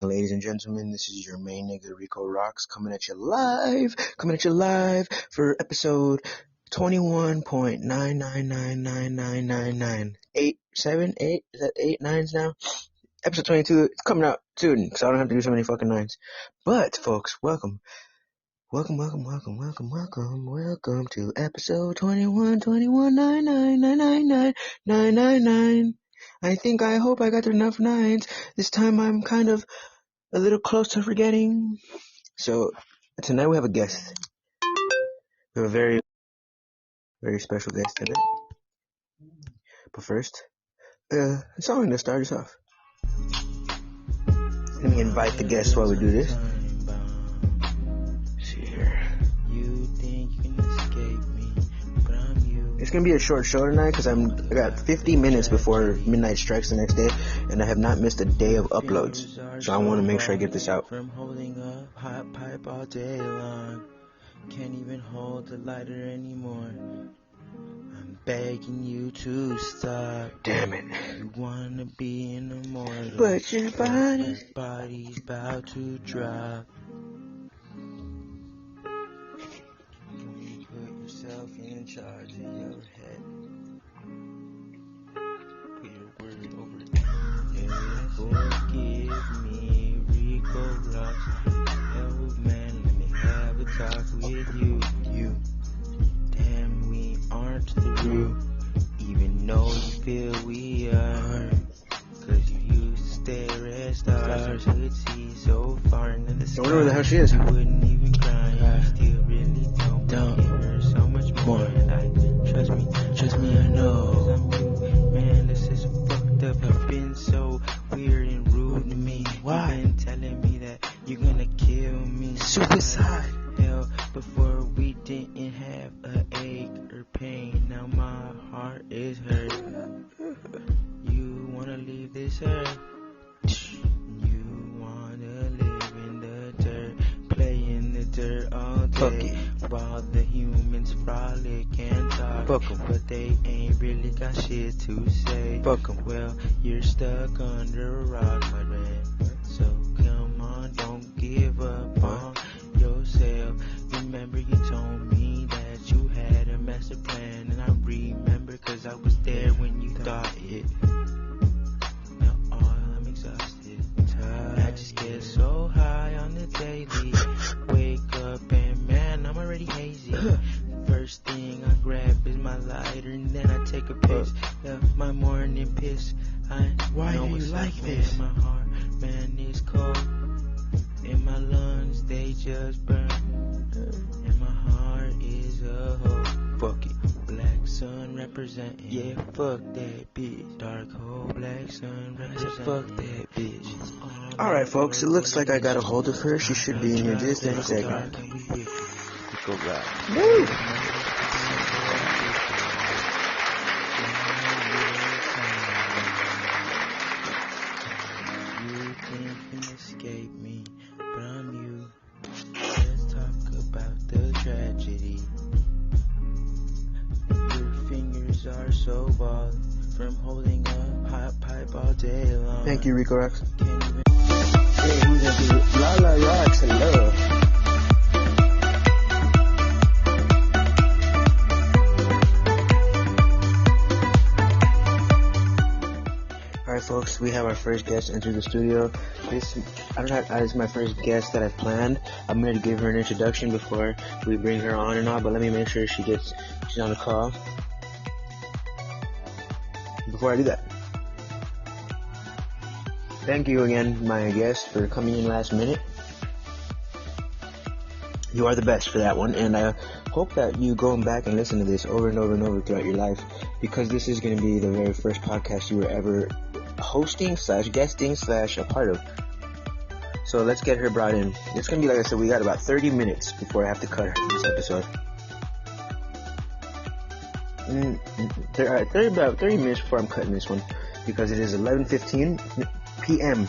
Ladies and gentlemen, this is your main nigga Rico Roxx coming at you live for episode 21.9999999. 8, 7, 8, is that 8 nines now? Episode 22, it's coming out soon, so I don't have to do so many fucking nines. But, folks, welcome to episode 21.9999999. I hope I got enough nines. This time I'm kind of a little close to forgetting. So tonight we have a guest. We have a very, very special guest tonight. But first, a song to start us off. Let me invite the guest while we do this. Let's see here. It's gonna be a short show tonight because I got 50 minutes before midnight strikes the next day, and I have not missed a day of uploads. So I want to make sure I get this out. From holding up hot pipe all day long, can't even hold the lighter anymore. I'm begging you to stop. Damn it! You wanna be an immortal, But your body's about to drop. Put yourself in charge of your head. Put your word over it. Forgive me, Rico Roxx. Oh man, let me have a talk with you. Damn, we aren't through. Even though you feel we are. Cause you used to stare at stars. Could see so far into the sky. I wonder where the hell she is. You wouldn't even cry. You still really don't care so much more. And trust me, I know. Man, this is fucked up. I've been so weird and rude to me. Why? You've been telling me that you're gonna kill me. Suicide. Hell, before we didn't have a ache or pain. Now my heart is hurt. You wanna leave this earth? You wanna live in the dirt, play in the dirt all day, while the humans frolic and talk, but they ain't really got shit to say. Well, you're stuck under a rock, my man. So come on, don't give up on yourself. Remember you told me that you had a master plan, and I remember cause I was there when you thought it. Now I'm exhausted, tired. I just get so high on the daily. Wake up and man, I'm already hazy. First thing I grab is my lighter, and then I take a piss. Left my morning piss. Why do you like this? My heart, man, is cold. And my lungs, they just burn. And my heart is a hole. Fuck it. Black sun representing. Yeah, fuck that bitch. Dark hole, black sun representing. Fuck that bitch. Alright, folks, it looks like I got a hold of her. She should be in here just in a second. Go right. Woo! You think you can escape me, but I'm you. Let's talk about the tragedy. Your fingers are so bald from holding a hot pipe all day long. Thank you, Rico Roxx. Can't even Hey, who's that dude? LaLa Roxx, hello. Alright, folks, we have our first guest enter the studio. This is my first guest that I've planned. I'm going to give her an introduction before we bring her on and all, but let me make sure she's on the call. Before I do that, thank you again, my guest, for coming in last minute. You are the best for that one, and I hope that you go back and listen to this over and over and over throughout your life, because this is going to be the very first podcast you were ever hosting / guesting / a part of. So let's get her brought in. It's going to be, like I said, we got about 30 minutes before I have to cut her this episode. About 30 minutes before I'm cutting this one, because it is 11:15 p.m.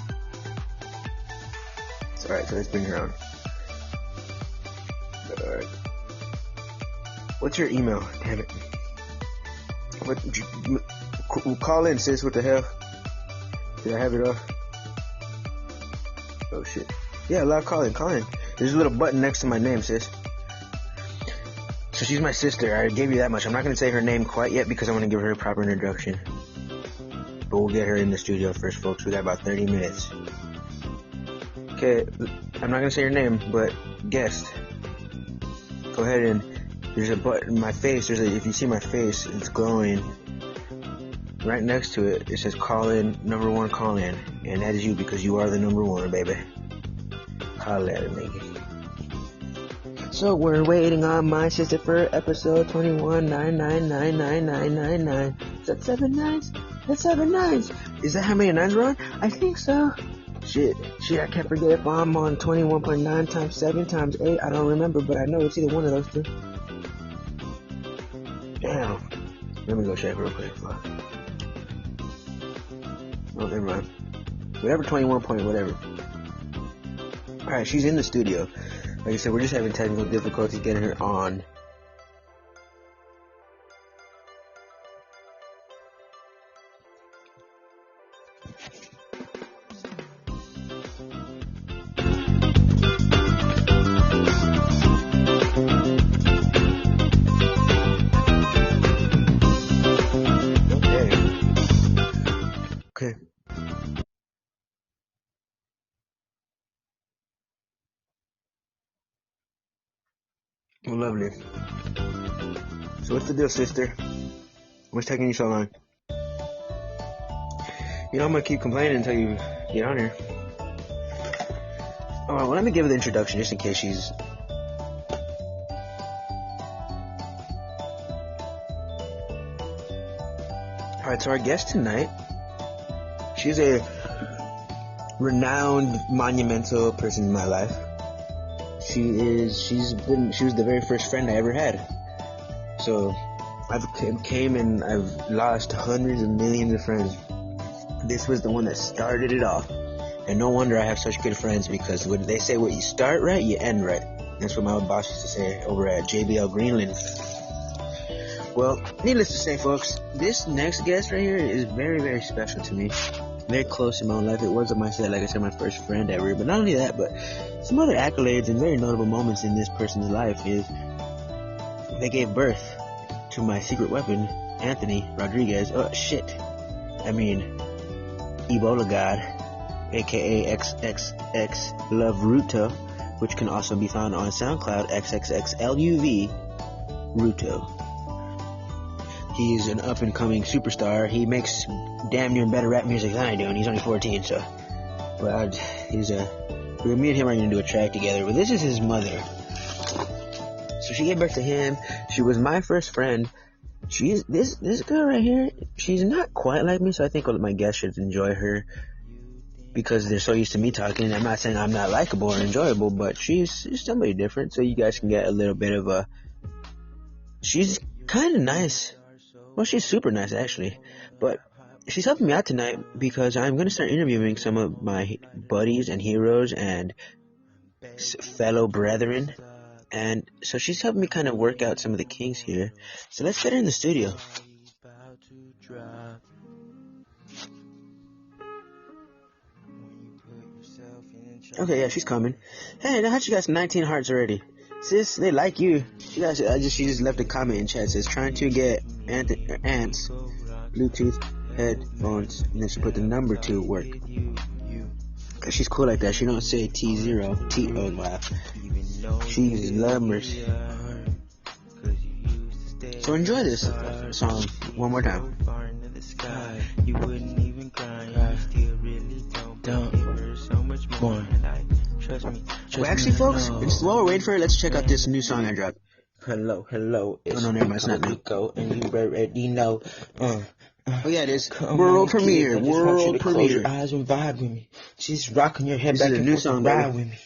It's alright, so let's bring her on. Alright. What's your email? Damn it. Call in, sis. What the hell? Did I have it off? Oh shit. Yeah, LaLa, call in. There's a little button next to my name, sis. So she's my sister. I gave you that much. I'm not gonna say her name quite yet because I want to give her a proper introduction. But we'll get her in the studio first, folks. We got about 30 minutes. Okay, I'm not gonna say your name, but guest. Go ahead and there's a button. My face. If you see my face, it's glowing. Right next to it, it says call in, number one call in, and that is you because you are the number one, baby. Call at it, nigga. So we're waiting on my sister for episode 21. 9999999. Is that 7 nines? That's 7 nines. Is that how many nines we're on? I think so. Shit, I can't forget if I'm on 21.9 times 7 times 8. I don't remember, but I know it's either one of those two. Damn. Let me go check real quick. Oh, never mind. Whatever, 21 point, whatever. Alright, she's in the studio. Like I said, we're just having technical difficulties getting her on. Okay. Well, lovely. So what's the deal, sister? What's taking you so long? You know, I'm gonna keep complaining until you get on here. Alright, well, let me give her the introduction just in case she's... Alright, so our guest tonight, she's a renowned, monumental person in my life. She was the very first friend I ever had. So I've came and I've lost hundreds of millions of friends. This was the one that started it off. And no wonder I have such good friends, because when they say what you start right, you end right. That's what my boss used to say over at JBL Greenland. Well, needless to say, folks, this next guest right here is very, very special to me. Very close in my own life. It was, like I said, my first friend ever. But not only that, but some other accolades and very notable moments in this person's life is they gave birth to my secret weapon, Anthony Rodriguez. Oh, shit. I mean, Ebola God, aka XXX Love Ruto, which can also be found on SoundCloud, XXXLUV Ruto. He's an up-and-coming superstar. He makes damn near better rap music than I do, and he's only 14, so... But me and him are going to do a track together, but this is his mother. So she gave birth to him. She was my first friend. She's... This girl right here, she's not quite like me, so I think all of my guests should enjoy her, because they're so used to me talking. I'm not saying I'm not likable or enjoyable, but she's somebody different, so you guys can get a little bit of a... She's kind of nice. Well, she's super nice, actually. But she's helping me out tonight because I'm going to start interviewing some of my buddies and heroes and fellow brethren. And so she's helping me kind of work out some of the kinks here. So let's get her in the studio. Okay, yeah, she's coming. Hey, now she got 19 hearts already. Sis, they like you. She just left a comment in chat. It says trying to get Ant's Bluetooth headphones, and then she put the number to work. Cause she's cool like that. She don't say T0 T-O laugh. She uses numbers. So enjoy this song one more time. You wouldn't even cry. You still really don't so much more. Trust me. Well, actually, folks, while we're waiting for her, let's check out this new song I dropped. Hello, it's no, never mind, it's not Rico, and you already know. Oh yeah, it is. World premiere. Close your eyes and vibe with me. She's rocking your head back and new song, ride with me.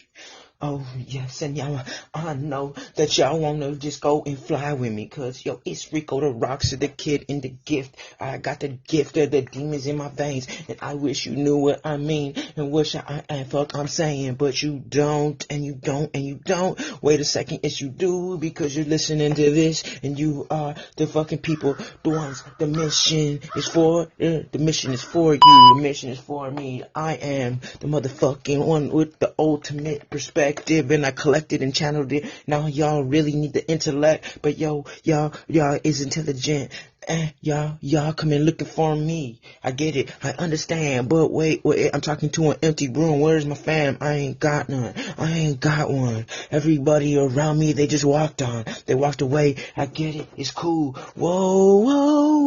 Oh, yes, and y'all, I know that y'all wanna just go and fly with me, cause, yo, it's Rico the Roxx, the kid in the gift. I got the gift of the demons in my veins, and I wish you knew what I mean, and wish fuck I'm saying, but you don't, and you don't, and you don't. Wait a second, yes you do, because you're listening to this, and you are the fucking people, the ones, the mission is for you, the mission is for me. I am the motherfucking one with the ultimate perspective, and I collected and channeled it. Now y'all really need the intellect, but y'all is intelligent. Y'all come in looking for me. I get it, I understand, but wait, I'm talking to an empty room. Where's my fam? I ain't got none. I ain't got one. Everybody around me, they just walked on. They walked away. I get it, it's cool. Whoa.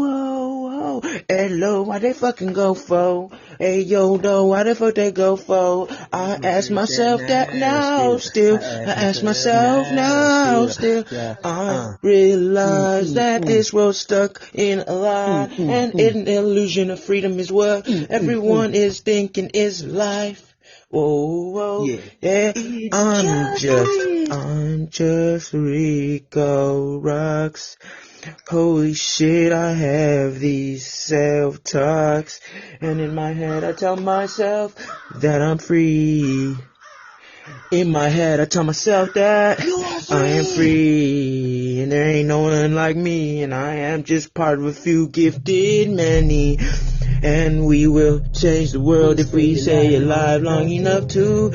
Hello, why they fucking go for? Hey, yo, though, why the fuck they go for? I ask myself that now still. I ask myself now still. I realize that this world's stuck in a lie, and an illusion of freedom is what everyone is thinking is life. Whoa, yeah. I'm just Rico Roxx. Holy shit, I have these self-talks, and in my head I tell myself that I'm free. In my head I tell myself that I am free, and there ain't no one like me, and I am just part of a few gifted many, and we will change the world if we stay alive long enough to.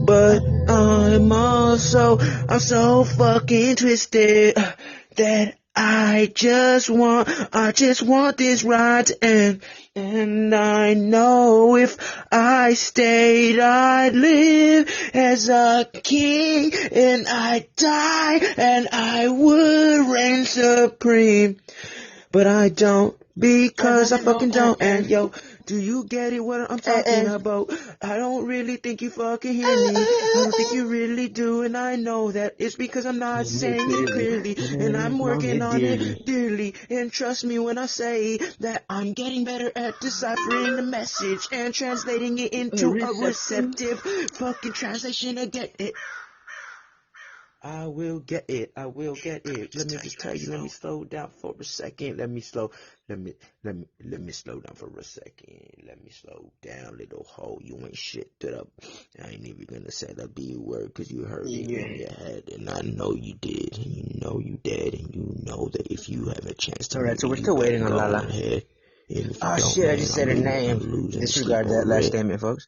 But I'm so fucking twisted that I just want this ride to end. And I know if I stayed, I'd live as a king, and I'd die, and I would reign supreme. But I don't, because I fucking don't. And yo, do you get it what I'm talking about? I don't really think you fucking hear me. I don't think you really do, and I know that it's because I'm not saying it clearly, and I'm working on it dearly. And trust me when I say that I'm getting better at deciphering the message and translating it into a receptive fucking translation to get it. I will get it. Let me just tell you, let me slow down for a second. Let me slow down for a second. Let me slow down, little hoe. You ain't shit it up. I ain't even gonna say that B word, cause you heard it in your head, and I know you did, and you know you did, and you know that if you have a chance to. Alright, so we're still waiting on LaLa. Oh shit, I just said her name. Disregard that last statement, folks.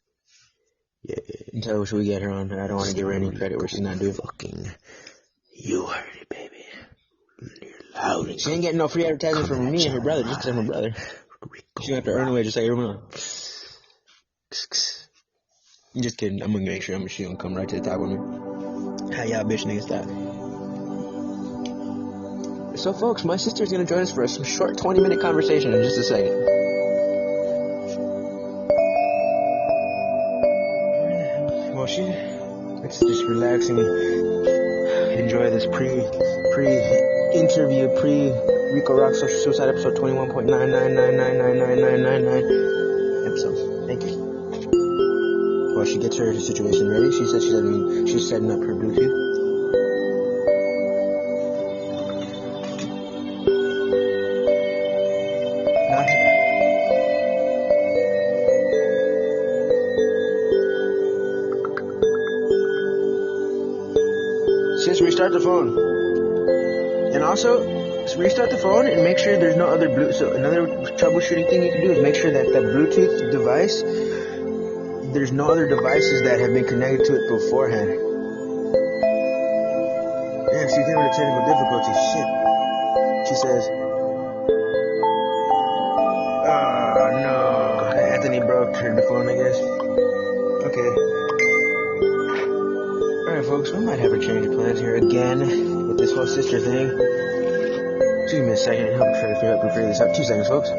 Yeah. Until we get her on, and I don't want to give her any credit where she's not due. Fucking, you heard it, baby. You're loud. She ain't getting no free advertising from me and her brother, just because I'm her brother. She gonna have to earn away just like everyone else. I'm just kidding. I'm gonna make sure she gonna come right to the top with me. How y'all bitch niggas thought. So folks, my sister's gonna join us for some short 20-minute conversation in just a second. Let's just relax and enjoy this pre-interview, Rico Roxx Social Suicide episode 21.999999999 episodes. Thank you. While she gets her situation ready, she's setting up her Bluetooth. Just restart the phone, and also restart the phone and make sure there's no other Bluetooth. So another troubleshooting thing you can do is make sure that the Bluetooth device, there's no other devices that have been connected to it beforehand. Damn, she's having a technical difficulty. Shit. She says, "Oh no, Anthony broke the phone, I guess." Okay. Alright folks, we might have a change of plans here again with this whole sister thing. Just give me a second, help me try to figure this out. 2 seconds, folks.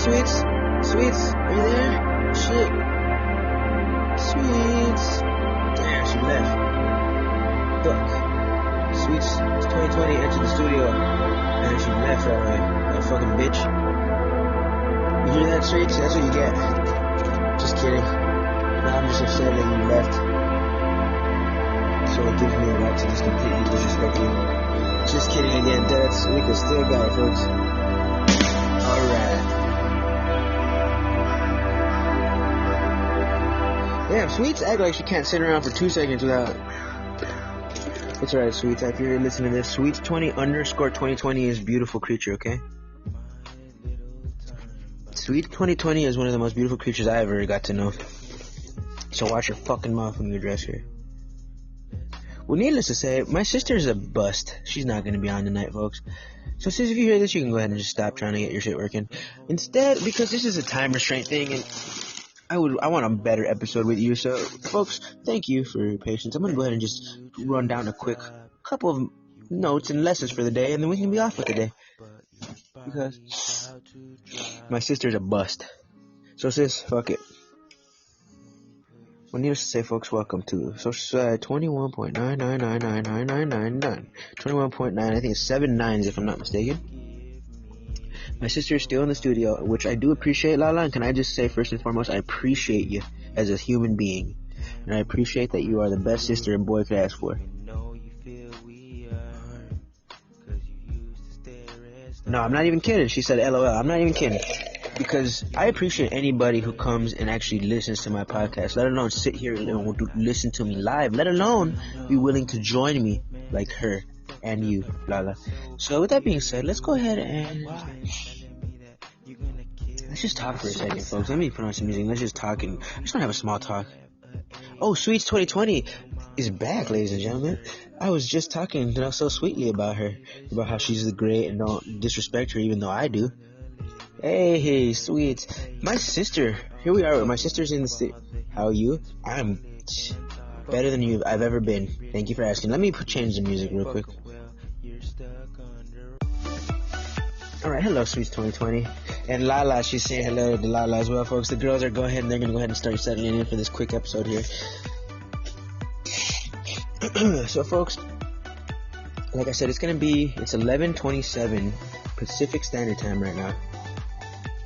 Sweets? Sweets, are you there? Shit. Sweets. Damn, she left. Fuck. Sweets 2020 entered the studio and she left right away. That fucking bitch. You hear that, Sweets? That's what you get. Just kidding. Now I'm just upset that you left. So it gives me a right to just completely disrespect you. Just kidding again, That's Rico still got it, folks. Alright. Damn, Sweets act like she can't sit around for 2 seconds without. It's alright, Sweets. If you're listening to this, Sweets 20_2020 is a beautiful creature, okay? Sweet 2020 is one of the most beautiful creatures I ever got to know. So watch your fucking mouth when you address her. Well, needless to say, my sister's a bust. She's not going to be on tonight, folks. So, sis, if you hear this, you can go ahead and just stop trying to get your shit working. Instead, because this is a time restraint thing, and I want a better episode with you. So, folks, thank you for your patience. I'm going to go ahead and just run down a quick couple of notes and lessons for the day, and then we can be off with the day. Because my sister's a bust. So, sis, fuck it. Well, needless to say, folks, welcome to social 21.9999999. 21.9, I think it's 7 nines if I'm not mistaken. My sister is still in the studio, which I do appreciate, LaLa, and can I just say, first and foremost, I appreciate you as a human being. And I appreciate that you are the best sister a boy could ask for. No, I'm not even kidding. She said LOL. I'm not even kidding. Because I appreciate anybody who comes and actually listens to my podcast, let alone sit here and listen to me live, let alone be willing to join me like her and you, LaLa. So with that being said, let's go ahead and let's just talk for a second, folks. Let me put on some music. Let's just talk, and I just want to have a small talk. Oh, Sweets 2020 is back, ladies and gentlemen. I was just talking so sweetly about her, about how she's the great and don't disrespect her even though I do. Hey, Sweets. My sister. Here we are. My sister's in the state. How are you? I'm better than I've ever been. Thank you for asking. Let me change the music real quick. Alright, hello, Sweets 2020. And LaLa, she's saying hello to LaLa as well, folks. The girls are they're going to go ahead and start settling in for this quick episode here. So, folks, like I said, it's 11:27 Pacific Standard Time right now.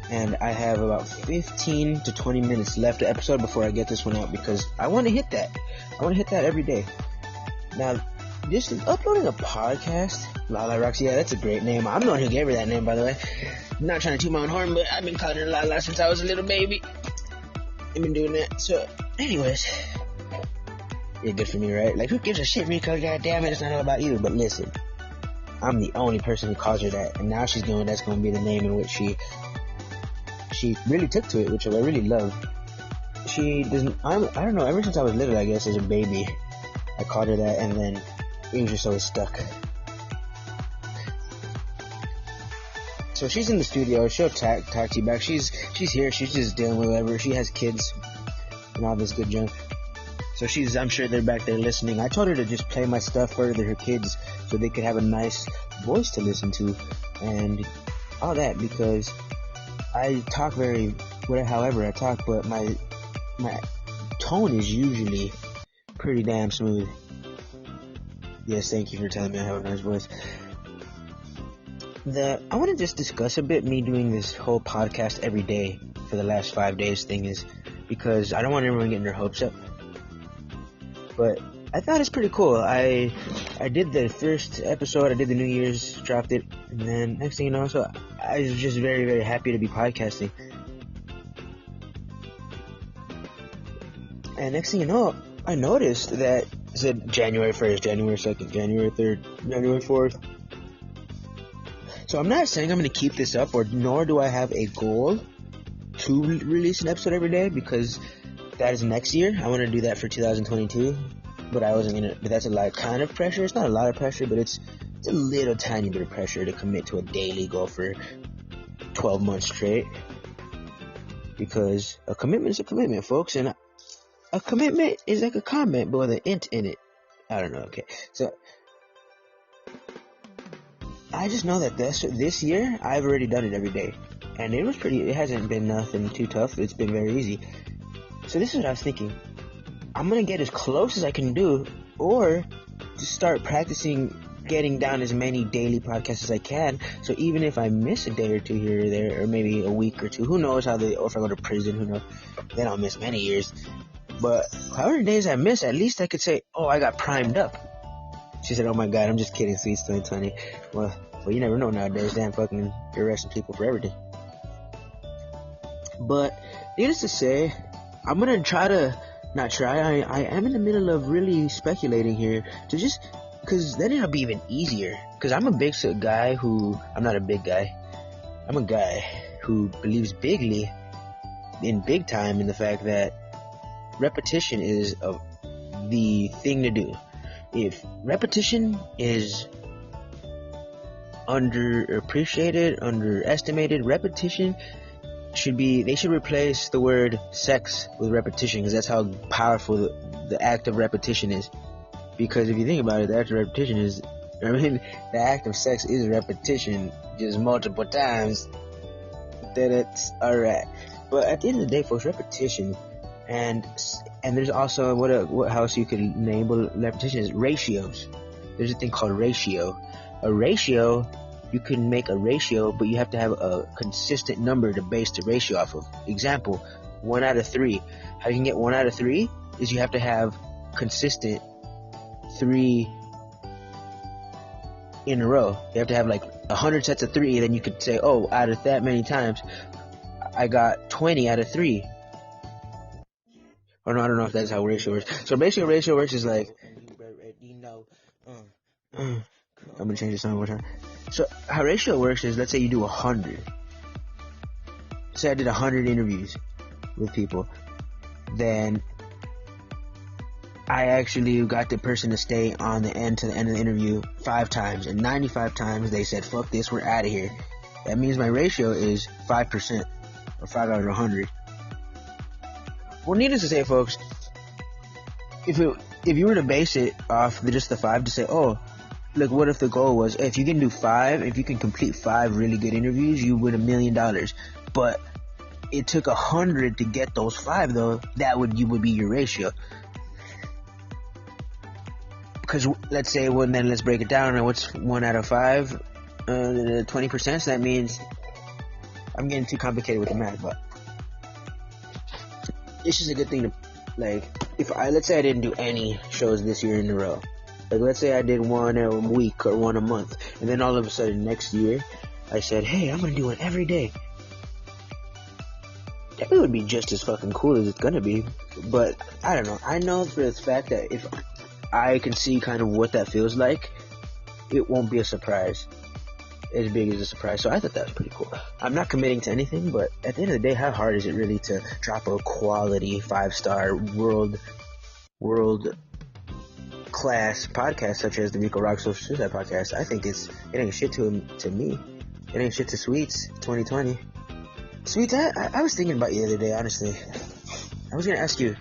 And I have about 15 to 20 minutes left of the episode before I get this one out because I want to hit that. I want to hit that every day. Now, just uploading a podcast, LaLa Roxx, yeah, that's a great name. I'm the one who gave her that name, by the way. I'm not trying to toot my own horn, but I've been calling her LaLa since I was a little baby. I've been doing that. So, anyways, yeah, good for me, right? Like, who gives a shit, Rico? God damn it, it's not all about you. But listen, I'm the only person who calls her that, and now that's going to be the name in which she really took to it, which I really love. She doesn't, I don't know, ever since I was little, I guess, as a baby, I called her that, and then it was just always stuck. So she's in the studio, she'll talk to you back, she's here, she's just dealing with whatever, she has kids, and all this good junk. So I'm sure they're back there listening. I told her to just play my stuff for her kids, so they could have a nice voice to listen to, and all that, because I talk however I talk, but my tone is usually pretty damn smooth. Yes, thank you for telling me I have a nice voice. I want to just discuss a bit me doing this whole podcast every day for the last 5 days thing is because I don't want everyone getting their hopes up. But I thought it's pretty cool. I did the first episode, I did the New Year's, dropped it, and then next thing you know, so I was just very, very happy to be podcasting. And next thing you know, I noticed that it said January 1st, January 2nd, January 3rd, January 4th. So I'm not saying I'm going to keep this up, nor do I have a goal to release an episode every day, because that is next year. I want to do that for 2022. But that's a lot kind of pressure. It's not a lot of pressure, but it's a little tiny bit of pressure to commit to a daily goal for 12 months straight. Because a commitment is a commitment, folks. And a commitment is like a comment, but with an int in it. I don't know, okay. So, I just know that this year, I've already done it every day. And it hasn't been nothing too tough. It's been very easy. So this is what I was thinking. I'm going to get as close as I can do, or just start practicing getting down as many daily podcasts as I can. So even if I miss a day or two here or there, or maybe a week or two, who knows or if I go to prison, who knows? Then I'll miss many years. But however days I miss, at least I could say, oh, I got primed up. She said, oh my God, I'm just kidding, Sweets 2020. Well, you never know nowadays. Damn, fucking, you're arresting people for everything. But needless to say, I'm gonna I am in the middle of really speculating here to just, cause then it'll be even easier. Cause I'm a guy I'm not a big guy. I'm a guy who believes big time in the fact that repetition is the thing to do. If repetition is underestimated, repetition they should replace the word sex with repetition, because that's how powerful the act of repetition is. Because if you think about it, the act of repetition the act of sex is repetition, just multiple times. That's alright. But at the end of the day, folks, repetition, and there's also what else you could label repetition is ratios. There's a thing called ratio. A ratio, you can make a ratio, but you have to have a consistent number to base the ratio off of. Example, 1 out of 3. How you can get 1 out of 3 is you have to have consistent 3 in a row. You have to have like 100 sets of 3, then you could say, oh, out of that many times, I got 20 out of 3. Or no, I don't know if that's how ratio works. So basically, ratio works is like, I'm gonna change this one more time. So how ratio works is, let's say you do 100. Say I did 100 interviews with people. Then I actually got the person to stay on the end to the end of the interview 5 times. And 95 times they said, fuck this, we're out of here. That means my ratio is 5%. Or 5 out of 100. Well, needless to say, folks, if you were to base it off just the 5 to say, oh, like, what if the goal was, if you can do 5, if you can complete 5 really good interviews, you win $1 million. But it took 100 to get those 5, though. You would be your ratio. Because let's say, well, then let's break it down. What's 1 out of 5? 20%. So that means I'm getting too complicated with the math, but it's just a good thing to, like, let's say I didn't do any shows this year in a row. Like, let's say I did 1 a week or 1 a month, and then all of a sudden next year, I said, hey, I'm gonna do 1 every day. That would be just as fucking cool as it's gonna be. But, I don't know. I know for the fact that if I can see kind of what that feels like, it won't be a surprise. As big as a surprise. So I thought that was pretty cool. I'm not committing to anything, but at the end of the day, how hard is it really to drop a quality 5-star world class podcast such as the Rico Roxx Social Suicide Podcast? I think it ain't shit to me. It ain't shit to Sweets 2020. Sweets, I was thinking about you the other day, honestly. I was gonna ask you,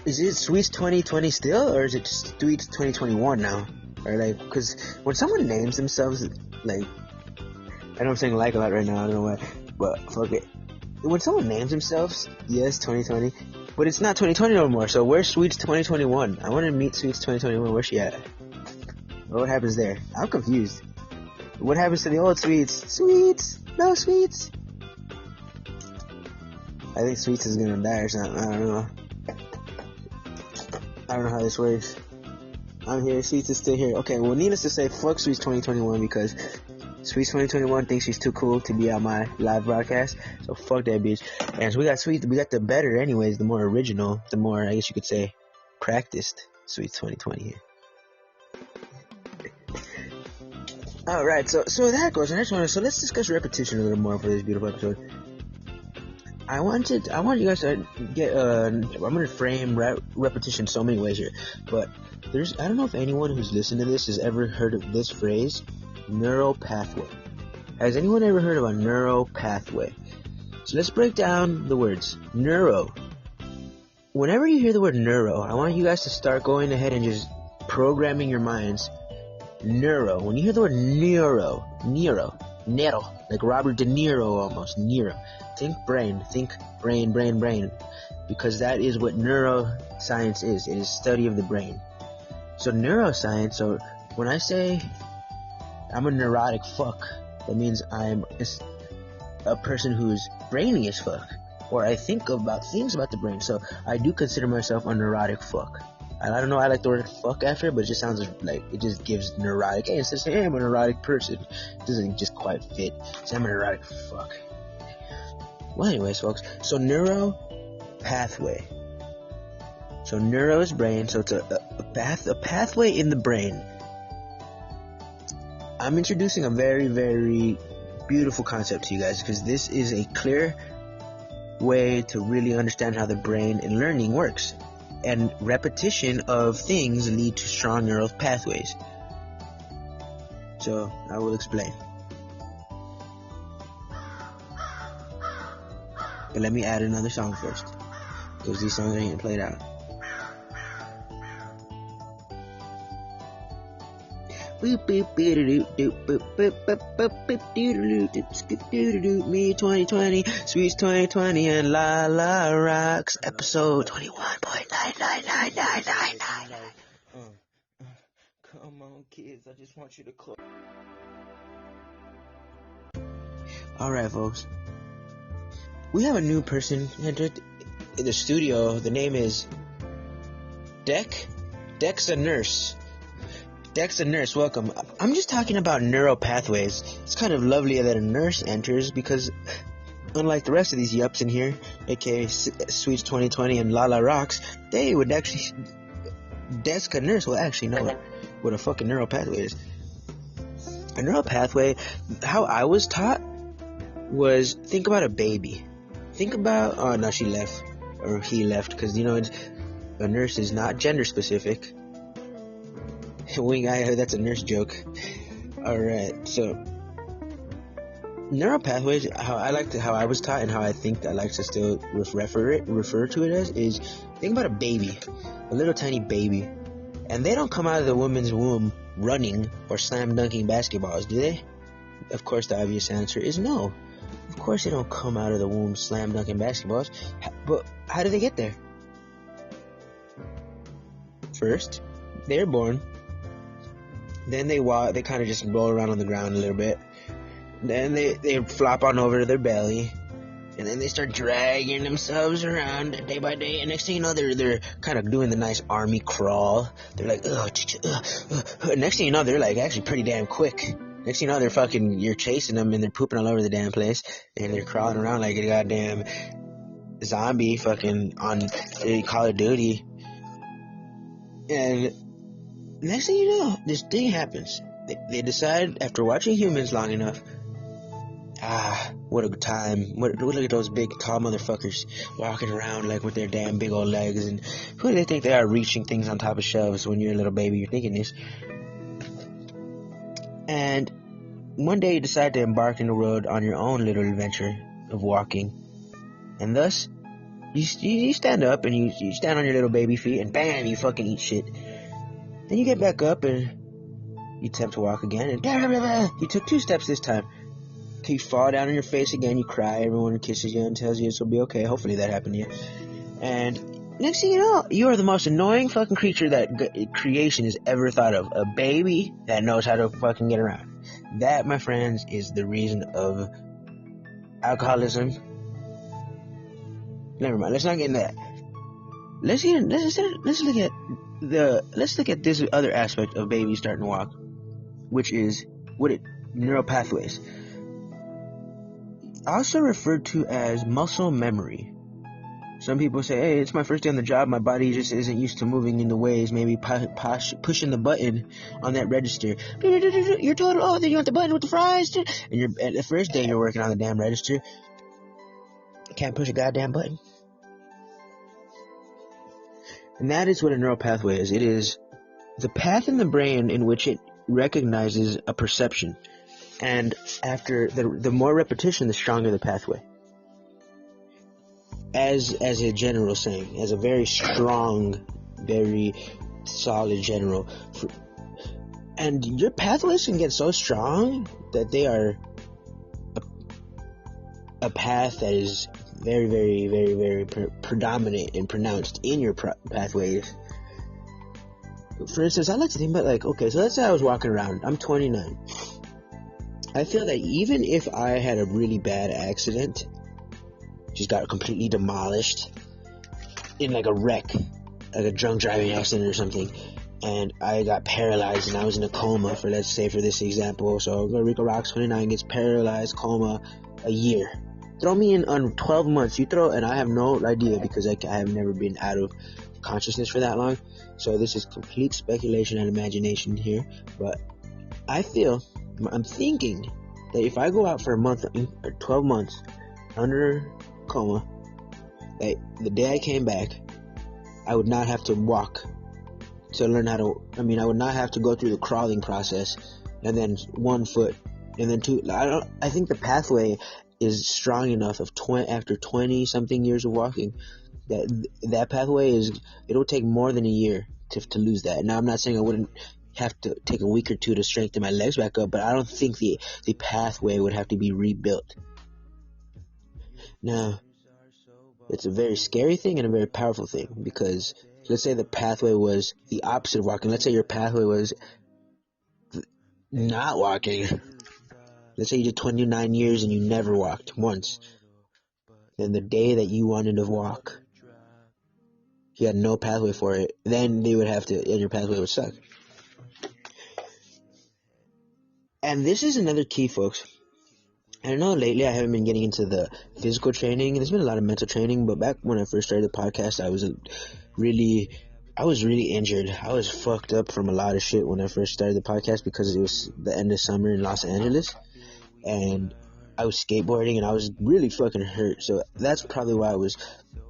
is it Sweets 2020 still, or is it Sweets 2021 now? Or like, because when someone names themselves, like, I know I'm saying like a lot right now, I don't know why, but fuck it. When someone names themselves, yes, 2020, but it's not 2020 no more, so where's Sweets 2021? I want to meet Sweets 2021, where's she at? What happens there? I'm confused. What happens to the old Sweets? Sweets! No Sweets! I think Sweets is gonna die or something, I don't know how this works. I'm here, Sweets is still here. Okay, well, needless to say, fuck Sweets 2021, because Sweets 2021 thinks she's too cool to be on my live broadcast, so fuck that bitch. And so we got the better anyways, the more original, the more, I guess you could say, practiced Sweets 2020 here. Alright, so that goes, and so let's discuss repetition a little more for this beautiful episode. I want you guys to get, I'm gonna frame repetition so many ways here, but I don't know if anyone who's listened to this has ever heard of this phrase, NUERO Pathway. Has anyone ever heard of a NUERO Pathway? So let's break down the words. Neuro. Whenever you hear the word neuro, I want you guys to start going ahead and just programming your minds. Neuro. When you hear the word neuro, Nero, like Robert De Niro almost. Nero. Think brain, brain. Because that is what neuroscience is. It is study of the brain. So neuroscience, so when I say I'm a neurotic fuck, that means I'm a person who's brainy as fuck. Or I think about things about the brain. So I do consider myself a neurotic fuck. And I don't know, I like the word fuck after it, but it just sounds like, it just gives neurotic. Hey, it says, hey, I'm a neurotic person. It doesn't just quite fit. So I'm a neurotic fuck. Well, anyways, folks. So neuro pathway. So neuro is brain. So it's a pathway in the brain. I'm introducing a very, very beautiful concept to you guys, because this is a clear way to really understand how the brain and learning works. And repetition of things lead to strong neural pathways. So I will explain. But let me add another song first, because these songs ain't played out. Me 2020, Sweets 2020, and LaLa Roxx, episode 21.99999. Come on, kids, I just want you to close. Alright, folks. We have a new person entered in the studio. The name is Dex a nurse. Dex a nurse, welcome. I'm just talking about neural pathways. It's kind of lovely that a nurse enters, because unlike the rest of these yups in here, aka Sweets 2020 and LaLa Roxx, they would actually, Dex a nurse will actually know what a fucking neural pathway is. A neural pathway, how I was taught, was think about a baby. Think about, oh no, she left, or he left, because, you know, a nurse is not gender specific. That's a nurse joke. Alright, so neural pathways, how I was taught and how I think I like to still refer to it as, is think about a baby, a little tiny baby, and they don't come out of the woman's womb running or slam dunking basketballs, do they? Of course, the obvious answer is no. Of course they don't come out of the womb slam dunking basketballs. But how do they get there? First, they're born. Then they walk, they kind of just roll around on the ground a little bit. Then they flop on over to their belly. And then they start dragging themselves around day by day. And next thing you know, they're kind of doing the nice army crawl. They're like, next thing you know, they're like actually pretty damn quick. Next thing you know, you're chasing them and they're pooping all over the damn place. And they're crawling around like a goddamn zombie fucking on Call of Duty. And next thing you know, this thing happens. They decide, after watching humans long enough, what a time. Look at those big, tall motherfuckers walking around like with their damn big old legs. And who do they think they are, reaching things on top of shelves when you're a little baby? You're thinking this. And one day you decide to embark on the road on your own little adventure of walking. And thus, you stand up and you stand on your little baby feet and bam, you fucking eat shit. Then you get back up and you attempt to walk again, and you took 2 steps this time. You fall down on your face again, you cry, everyone kisses you and tells you it'll be okay. Hopefully that happened to you. And next thing you know, you are the most annoying fucking creature that creation has ever thought of. A baby that knows how to fucking get around. That, my friends, is the reason of alcoholism. Never mind, let's not get into that. Let's look at this other aspect of babies starting to walk, which is neural pathways, also referred to as muscle memory. Some people say, hey, it's my first day on the job, my body just isn't used to moving in the ways, maybe pushing the button on that register. You're told, oh, then you want the button with the fries, and at the first day you're working on the damn register, you can't push a goddamn button. And that is what a neural pathway is. It is the path in the brain in which it recognizes a perception. And after the more repetition, the stronger the pathway. As a general saying, as a very strong, very solid general. And your pathways can get so strong that they are a path that is very, very, very, very predominant and pronounced in your pathways. For instance, I like to think about, like, okay, so let's say I was walking around. I'm 29. I feel that even if I had a really bad accident, just got completely demolished in like a wreck, like a drunk driving accident or something, and I got paralyzed and I was in a coma for, let's say, for this example. So Rico Roxx 29 gets paralyzed, coma, a year. Throw me in on 12 months. You throw, and I have no idea because I have never been out of consciousness for that long. So this is complete speculation and imagination here. But I'm thinking that if I go out for a month or 12 months under coma, that the day I came back, I would not have to walk to learn how to. I would not have to go through the crawling process, and then 1 foot, and then 2. I think the pathway is strong enough after 20 something years of walking that pathway it'll take more than a year to lose that. Now, I'm not saying I wouldn't have to take a week or 2 to strengthen my legs back up, but I don't think the pathway would have to be rebuilt. Now, it's a very scary thing and a very powerful thing, because let's say the pathway was the opposite of walking. Let's say your pathway was not walking. Let's say you did 29 years and you never walked once. Then the day that you wanted to walk, you had no pathway for it. Then they would have to, and your pathway would suck. And this is another key, folks. I know lately I haven't been getting into the physical training. There's been a lot of mental training, but back when I first started the podcast, I was really injured. I was fucked up from a lot of shit when I first started the podcast because it was the end of summer in Los Angeles. And I was skateboarding and I was really fucking hurt. So that's probably why I was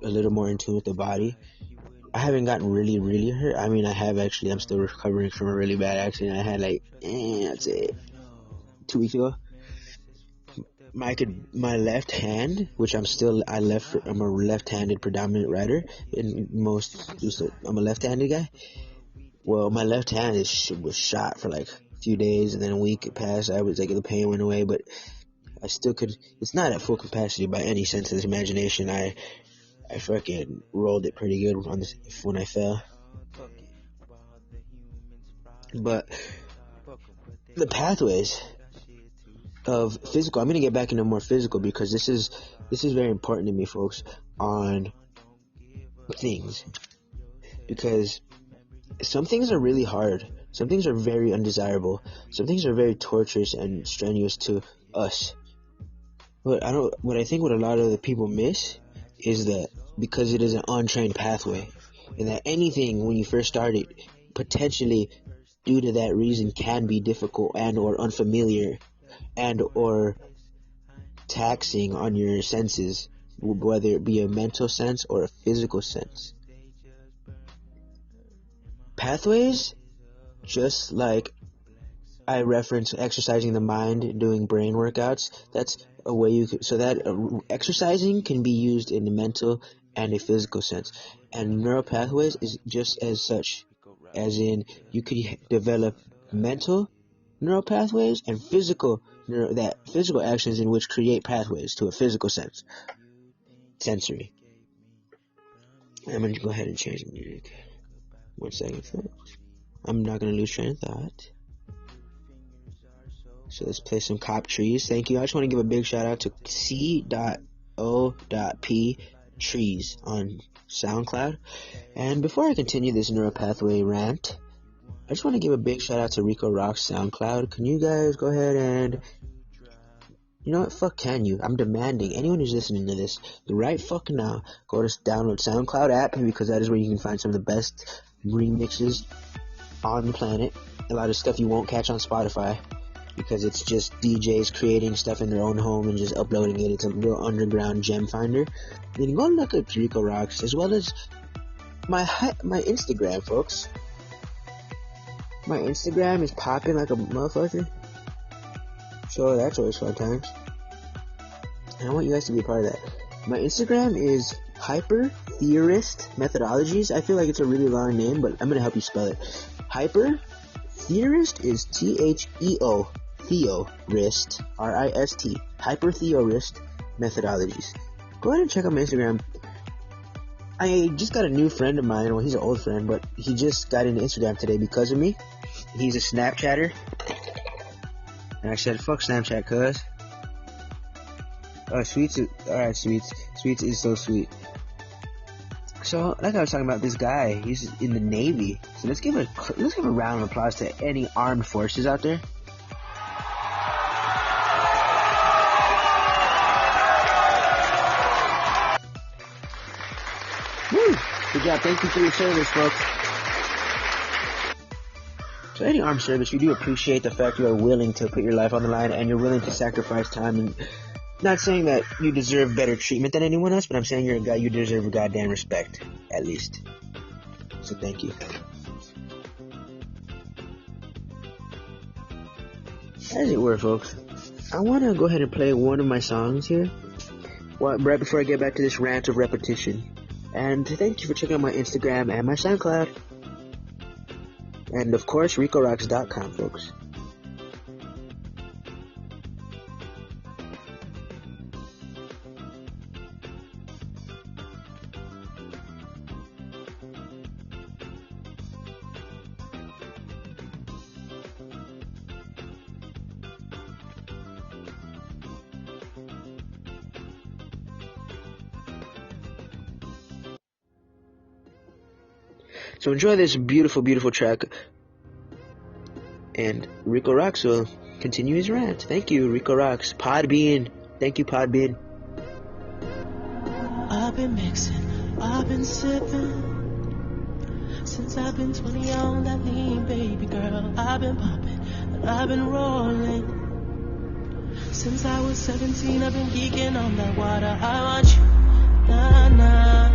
a little more in tune with the body. I haven't gotten really, really hurt. I have actually. I'm still recovering from a really bad accident I had I'd say 2 weeks ago. My left hand, which I'm a left-handed predominant rider I'm a left-handed guy. Well, my left hand was shot for like a few days, and then a week passed. The pain went away, but I still could. It's not at full capacity by any sense of the imagination. I fucking rolled it pretty good when I fell. But the pathways of physical, I'm gonna get back into more physical because this is very important to me, folks, on things, because some things are really hard, some things are very undesirable, some things are very torturous and strenuous to us. What I think what a lot of the people miss is that because it is an untrained pathway, and that anything when you first start it, potentially due to that reason, can be difficult and or unfamiliar and or taxing on your senses, whether it be a mental sense or a physical sense. Pathways, just like I reference exercising the mind, doing brain workouts, that's a way you could, so that exercising can be used in the mental and a physical sense. And neural pathways is just as such, as in you could develop mental neural pathways and physical actions in which create pathways to a physical sensory. I'm going to go ahead and change the music. 1 second, folks. I'm not going to lose train of thought. So let's play some Cop Trees. Thank you. I just want to give a big shout out to C.O.P. Trees on SoundCloud. And before I continue this neural pathway rant, I just want to give a big shout out to Rico Roxx SoundCloud. Can you guys go ahead and, you know what, fuck can you? I'm demanding anyone who's listening to this, right fucking now, go to download SoundCloud app, because that is where you can find some of the best remixes on the planet. A lot of stuff you won't catch on Spotify, because it's just DJs creating stuff in their own home and just uploading it. It's a real underground gem finder. Then go look at Rico Roxx, as well as my Instagram, folks. My Instagram is popping like a motherfucker. So that's always fun times. And I want you guys to be a part of that. My Instagram is Hyper Theorist Methodologies. I feel like it's a really long name, but I'm going to help you spell it. Hyper Theorist is Theo, Theorist, R-I-S-T. Hyper Theorist methodologies. Go ahead and check out my Instagram. I just got a new friend of mine. Well, he's an old friend, but he just got into Instagram today because of me. He's a Snapchatter. And I said, fuck Snapchat, cuz. Sweets is, alright, Sweets. Sweets is so sweet. So, like I was talking about, this guy, he's in the Navy. So let's give a round of applause to any armed forces out there. Woo! Good job. Thank you for your service, folks. So any armed service, we do appreciate the fact you are willing to put your life on the line and you're willing to sacrifice time. And not saying that you deserve better treatment than anyone else, but I'm saying you're a guy, you deserve a goddamn respect, at least. So thank you. As it were, folks, I want to go ahead and play one of my songs here, right before I get back to this rant of repetition. And thank you for checking out my Instagram and my SoundCloud. And of course, RicoRoxx.com, folks. So enjoy this beautiful, beautiful track. And Rico Roxx will continue his rant. Thank you, Rico Roxx. PODBEAN. Thank you, PODBEAN. I've been mixing, I've been sipping. Since I've been 20 on that lean, baby girl. I've been popping and I've been rolling. Since I was 17, I've been geeking on that water. I want you, nah, nah.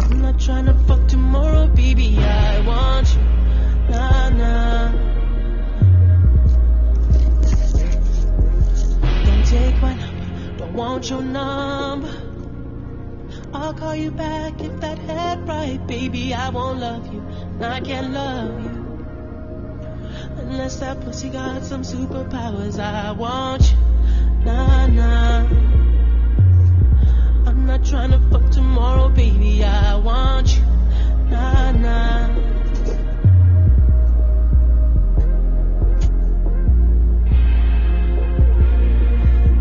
I'm not trying to fuck tomorrow, baby. I want you, nah, nah. Don't take my number, don't want your number. I'll call you back if that head right, baby. I won't love you, and I can't love you unless that pussy got some superpowers. I want you, nah, nah. I'm not trying to fuck tomorrow, baby. I want you, nah, nah.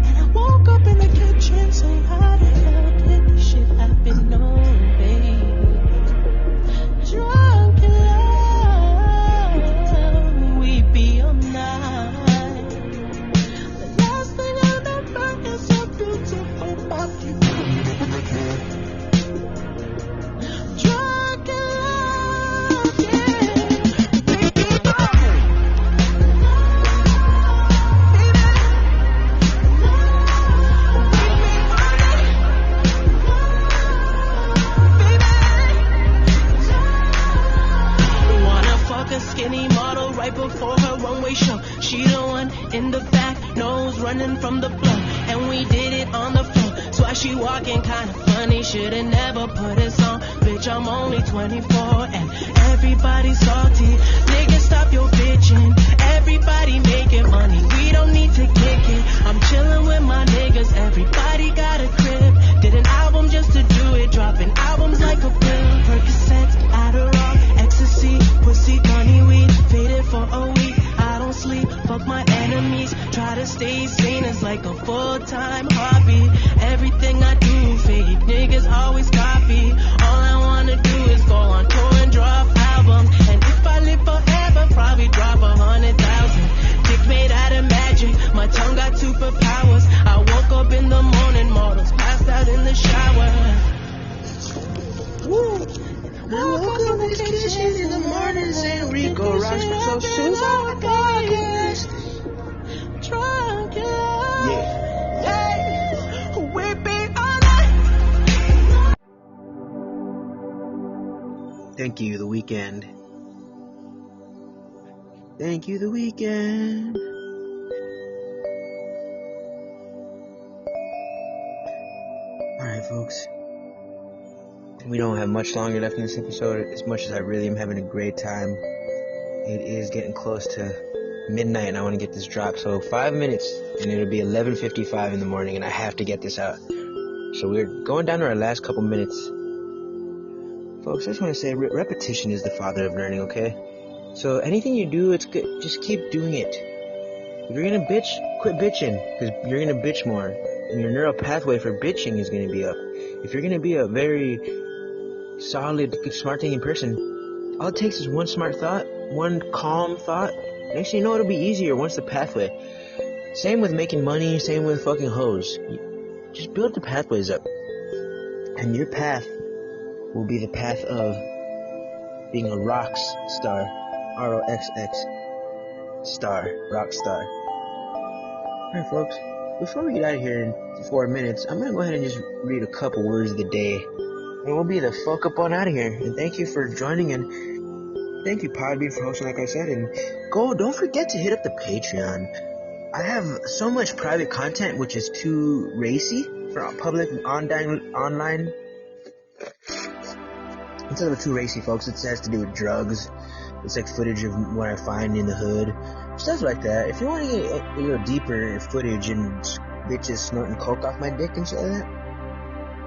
And I woke up in the kitchen saying, how the hell did this shit happen? No, baby. Drunk in love, we be all night. The last thing I remember is your beautiful body. Drunk in love, yeah. Wanna fuck a skinny model right before her runway show. She the one in the back, nose running from the flow. And we did it on the floor. So why she walking kinda funny, should've never put this on. Bitch, I'm only 24 and everybody's salty. Niggas, stop your bitching. Everybody making money, we don't need to kick it. I'm chilling with my niggas, everybody got a crib. Did an album just to do it, dropping albums like a pill. Percocets, Adderall, ecstasy, pussy, money, weed. Faded for a week, I don't sleep, fuck my enemies. Try to stay sane, it's like a full-time hobby. Everything I do, fake niggas always copy. All I wanna do is go on tour and drop albums. And if I live forever, probably drop 100,000. Dick made out of magic, my tongue got superpowers. I woke up in the morning, models passed out in the shower. Woo! I woke up in the kitchen in the morning saying Rico Roxx so soon. Drunk in love. Yeah. We be all night. Thank you, The Weeknd. Thank you, The Weeknd. Alright, folks. We don't have much longer left in this episode. As much as I really am having a great time, it is getting close to midnight and I want to get this dropped. So 5 minutes and it'll be 11:55 in the morning and I have to get this out. So we're going down to our last couple minutes. Folks, I just want to say repetition is the father of learning, okay? So anything you do, it's good. Just keep doing it. If you're going to bitch, quit bitching because you're going to bitch more. And your neural pathway for bitching is going to be up. If you're going to be a very solid, smart thinking person, all it takes is one smart thought, one calm thought. Next thing you know, it'll be easier once the pathway. Same with making money, same with fucking hoes. Just build the pathways up. And your path will be the path of being a rock star. R-O-X-X star. Rock star. Alright folks, before we get out of here in 4 minutes, I'm going to go ahead and just read a couple words of the day. And we'll be the fuck up on out of here. And thank you for joining and thank you PodBeAN for hosting like I said. And don't forget to hit up the Patreon. I have so much private content which is too racy for public online. It's a little too racy, folks. It has to do with drugs. It's like footage of what I find in the hood. Stuff like that. If you want to get deeper footage and bitches snorting coke off my dick and shit like that,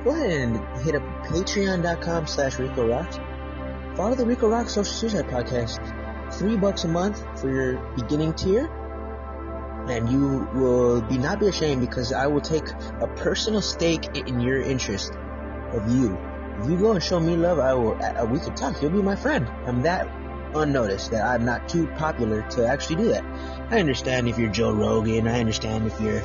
go ahead and hit up patreon.com/Rico Roxx. Follow the Rico Roxx Social Suicide Podcast. $3 a month for your beginning tier. And you will not be ashamed because I will take a personal stake in your interest of you. If you go and show me love, we can talk. You'll be my friend. I'm that unnoticed that I'm not too popular to actually do that. I understand if you're Joe Rogan. I understand if you're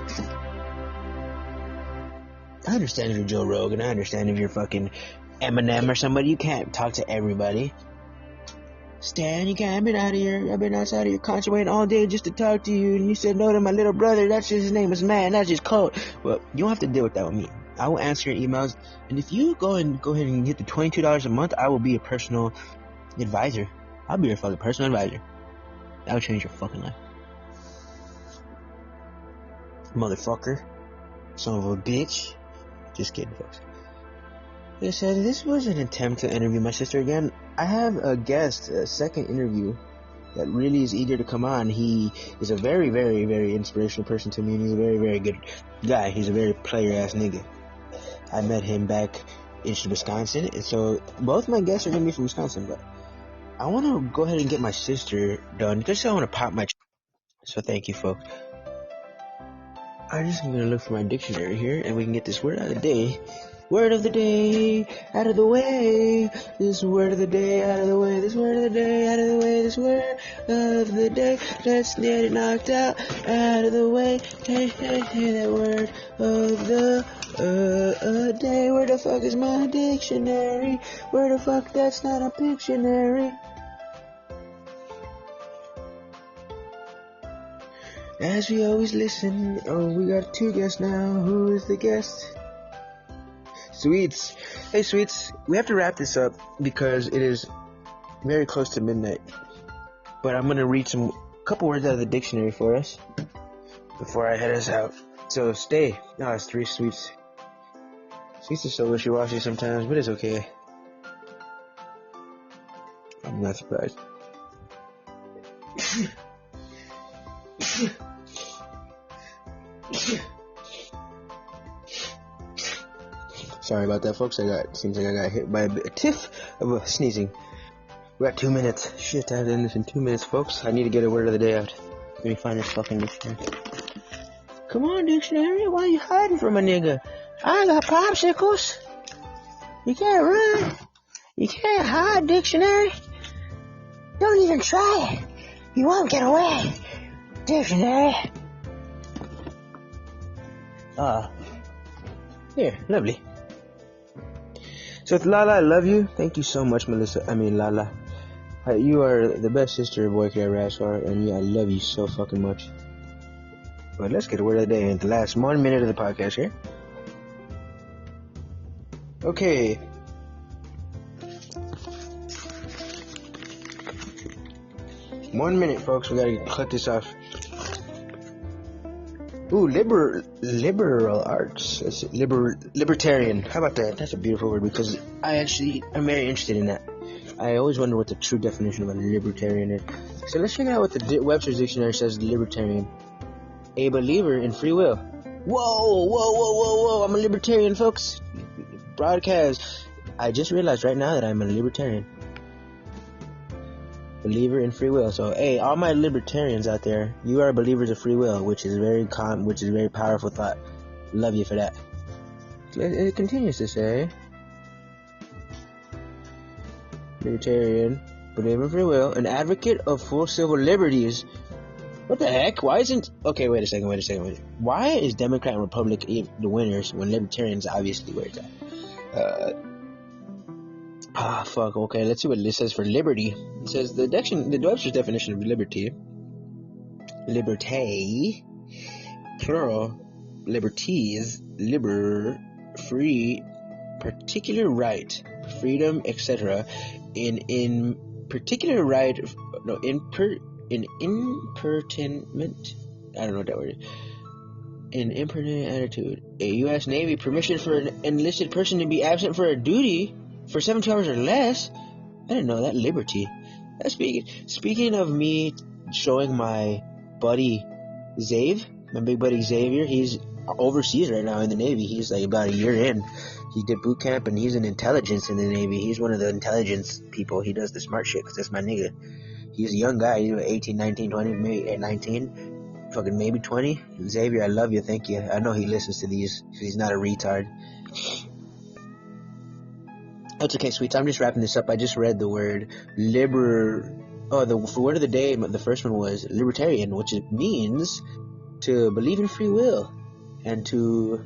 Joe Rogan. I understand if you're fucking Eminem or somebody. You can't talk to everybody. Stan, you can't. I've been out here. I've been outside of your concert waiting all day just to talk to you. And you said no to my little brother. That's just his name is man. That's just cold. Well, you don't have to deal with that with me. I will answer your emails. And if you go ahead and hit the $22 a month, I will be a personal advisor. I'll be your fucking personal advisor. That will change your fucking life. Motherfucker. Son of a bitch. Just kidding, folks. Like I said, this was an attempt to interview my sister again. I have a guest, a second interview, that really is eager to come on. He is a very, very, very inspirational person to me, and he's a very, very good guy. He's a very player-ass nigga. I met him back in Wisconsin, and so both my guests are going to be from Wisconsin, but I want to go ahead and get my sister done, just so I want to pop my so thank you, folks. I'm just going to look for my dictionary here, and we can get this word out of the day. Word of the day, out of the way. This word of the day, out of the way. This word of the day, out of the way. This word of the day. Let's get it knocked out of the way. Hey, that word of the day. Where the fuck is my dictionary? Where the fuck? That's not a Pictionary. As we always listen, we got two guests now. Who is the guest? Sweets. Hey, Sweets. We have to wrap this up because it is very close to midnight. But I'm going to read a couple words out of the dictionary for us before I head us out. So stay. No, it's 3 Sweets. Sweets are so wishy-washy sometimes, but it's okay. I'm not surprised. Sorry about that, folks. Seems like I got hit by a tiff of sneezing. We got 2 minutes. Shit, I have to end this in 2 minutes, folks. I need to get a word of the day out. Let me find this fucking dictionary. Come on, dictionary. Why are you hiding from a nigga? I got popsicles. You can't run. You can't hide, dictionary. Don't even try it. You won't get away, dictionary. Here, lovely. So it's LaLa, I love you. Thank you so much, LaLa. You are the best sister a boy could ever ask for, and I love you so fucking much. But let's get a word of the day in the last 1 minute of the podcast here. Okay. One minute, folks. We gotta cut this off. Ooh, liberal arts. Libertarian. How about that? That's a beautiful word because I'm very interested in that. I always wonder what the true definition of a libertarian is. So let's check out what the Webster's Dictionary says. Libertarian, a believer in free will. Whoa! I'm a libertarian, folks. Broadcast. I just realized right now that I'm a libertarian. Believer in free will. So, hey, all my libertarians out there, you are believers of free will, which is very powerful thought. Love you for that. It continues to say, libertarian, believer in free will, an advocate of full civil liberties. What the heck? Why isn't... Okay, wait a second. Why is Democrat and Republic the winners when libertarians obviously where it's at? Fuck. Okay, let's see what it says for liberty. It says the Webster's definition of liberty. Liberté, plural, liberties, liber, free, particular right, freedom, etc. In particular right, no, in impertinent, I don't know what that word is. An impertinent attitude. A U.S. Navy permission for an enlisted person to be absent for a duty for 72 hours or less. I didn't know that. Liberty. That's speaking of me showing my buddy Zave, my big buddy Xavier, he's overseas right now in the Navy. He's like about a year in. He did boot camp and he's in intelligence in the Navy. He's one of the intelligence people. He does the smart shit because that's my nigga. He's a young guy. He's 18, 19, 20, maybe 19, fucking maybe 20. Xavier, I love you. Thank you. I know he listens to these because he's not a retard. That's okay, sweets. I'm just wrapping this up. I just read the word the word of the day, the first one was libertarian, which it means to believe in free will and to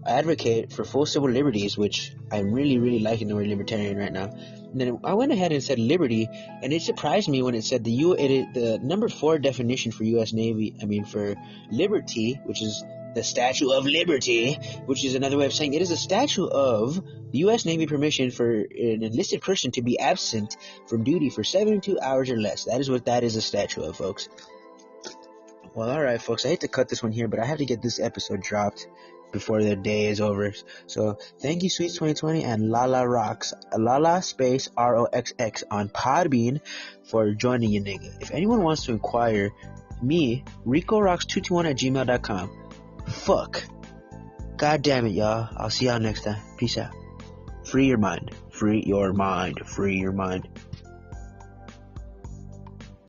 advocate for full civil liberties, which I'm really liking the word libertarian right now. And then I went ahead and said liberty, and it surprised me when it said the number 4 definition for U.S. Navy, for liberty, which is the Statue of Liberty, which is another way of saying it is a statue of the U.S. Navy permission for an enlisted person to be absent from duty for 72 hours or less. That is what that is a statue of, folks. Well, alright, folks, I hate to cut this one here, but I have to get this episode dropped before the day is over. So, thank you, Sweets 2020 and LaLa Roxx, LaLa space ROXX on Podbean for joining you, nigga. If anyone wants to inquire, me, Rico Roxx 221 at gmail.com. Fuck. God damn it, y'all. I'll see y'all next time. Peace out. Free your mind. Free your mind. Free your mind.